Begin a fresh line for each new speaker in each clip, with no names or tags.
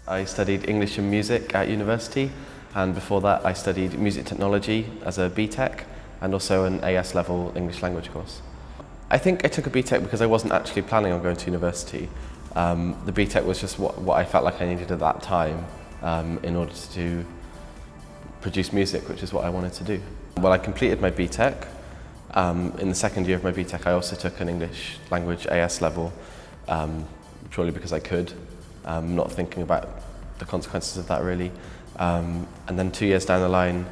I studied English and music at university, and before that I studied music technology as a BTEC and also an AS level English language course. I think I took a BTEC because I wasn't actually planning on going to university. The BTEC was just what I felt like I needed at that time in order to produce music, which is what I wanted to do. Well, I completed my BTEC. In the second year of my BTEC I also took an English language AS level, purely because I could, not thinking about the consequences of that really. And then 2 years down the line,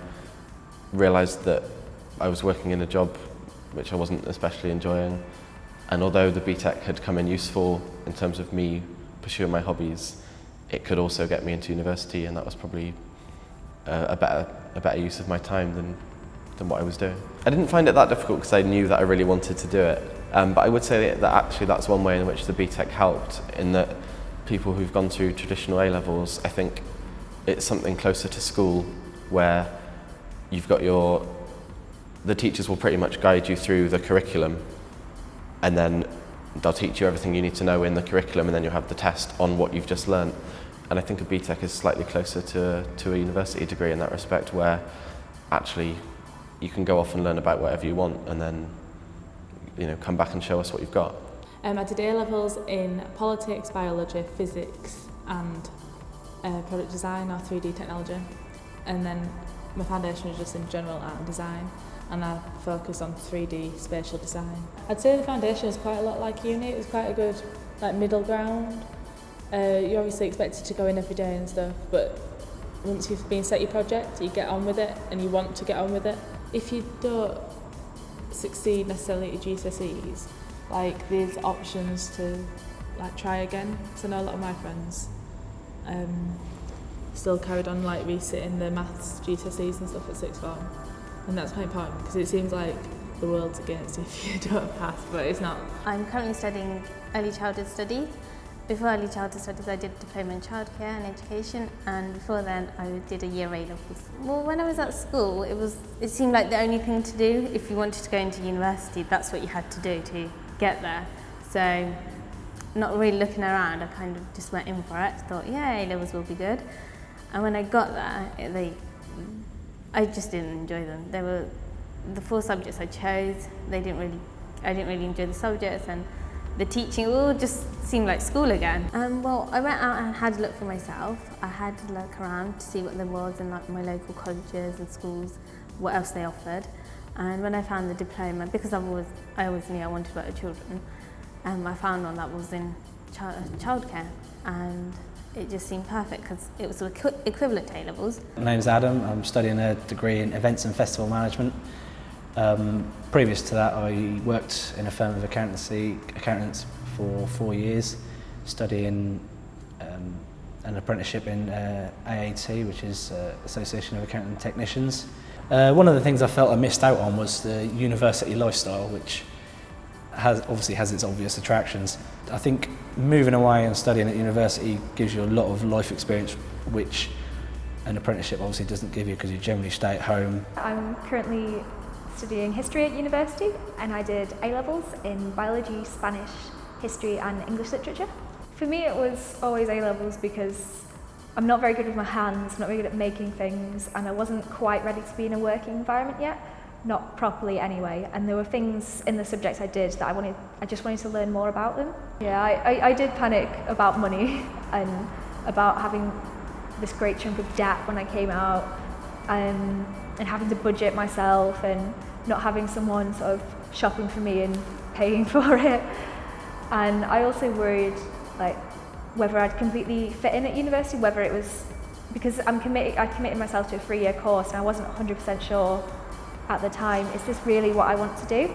realised that I was working in a job which I wasn't especially enjoying. And although the BTEC had come in useful in terms of me pursuing my hobbies, it could also get me into university, and that was probably a better use of my time than what I was doing. I didn't find it that difficult because I knew that I really wanted to do it. But I would say that actually that's one way in which the BTEC helped, in that people who've gone through traditional A-levels, I think it's something closer to school where you've got the teachers will pretty much guide you through the curriculum, and then they'll teach you everything you need to know in the curriculum, and then you'll have the test on what you've just learnt. And I think a BTEC is slightly closer to a university degree in that respect, where actually you can go off and learn about whatever you want and then come back and show us what you've got.
I did A-levels in politics, biology, physics and product design or 3D technology, and then my foundation was just in general art and design, and I focused on 3D spatial design. I'd say the foundation was quite a lot like uni. It was quite a good middle ground. You're obviously expected to go in every day and stuff, but once you've been set your project, you get on with it and you want to get on with it. If you don't succeed necessarily at your GCSEs, there's options to try again. So I know a lot of my friends still carried on resitting the maths GCSEs and stuff at sixth form, and that's quite important because it seems like the world's against you if you don't pass, but it's not.
I'm currently studying early childhood studies. Before early childhood studies I did a diploma in childcare and education, and before then I did a year A-levels. Well, when I was at school it seemed like the only thing to do if you wanted to go into university. That's what you had to do to get there. So not really looking around, I kind of just went in for it. Thought, yeah, A-levels will be good. And when I got there, I just didn't enjoy them. They were the 4 subjects I chose. I didn't really enjoy the subjects, and the teaching all just seemed like school again. Well, I went out and had a look for myself. I had to look around to see what there was in my local colleges and schools, what else they offered. And when I found the diploma, because I always knew I wanted to work with children, I found one that was in childcare, and it just seemed perfect because it was equivalent to A-levels.
My name's Adam. I'm studying a degree in events and festival management. Previous to that, I worked in a firm of accountants for 4 years, studying an apprenticeship in AAT, which is Association of Accountant Technicians. One of the things I felt I missed out on was the university lifestyle, which obviously has its obvious attractions. I think moving away and studying at university gives you a lot of life experience, which an apprenticeship obviously doesn't give you because you generally stay at home.
I'm currently studying history at university, and I did A-levels in biology, Spanish, history and English literature. For me it was always A-levels because I'm not very good with my hands, I'm not very good at making things, and I wasn't quite ready to be in a working environment yet, not properly anyway, and there were things in the subjects I did that I just wanted to learn more about them. Yeah, I did panic about money and about having this great chunk of debt when I came out, and having to budget myself and not having someone sort of shopping for me and paying for it. And I also worried whether I'd completely fit in at university, whether it was because I committed myself to a 3-year course and I wasn't 100% sure at the time, is this really what I want to do?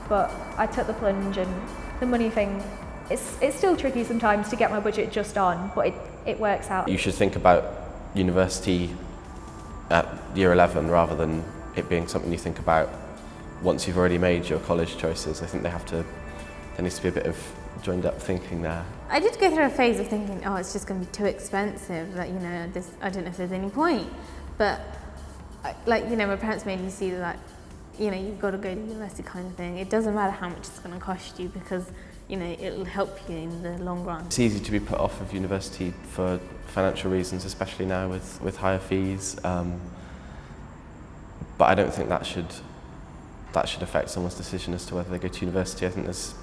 But I took the plunge, and the money thing, it's still tricky sometimes to get my budget just on, but it works out.
You should think about university at year 11 rather than it being something you think about once you've already made your college choices. I think there needs to be a bit of joined up thinking there.
I did go through a phase of thinking, oh, it's just going to be too expensive, I don't know if there's any point. But my parents made me see that, you've got to go to university kind of thing. It doesn't matter how much it's going to cost you because you know, it'll help you in the long run.
It's easy to be put off of university for financial reasons, especially now with higher fees. But I don't think that should affect someone's decision as to whether they go to university. I think there's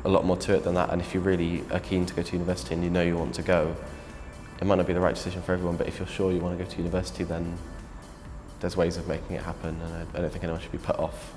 a lot more to it than that, and if you really are keen to go to university and you know you want to go, it might not be the right decision for everyone, but if you're sure you want to go to university, then there's ways of making it happen, and I don't think anyone should be put off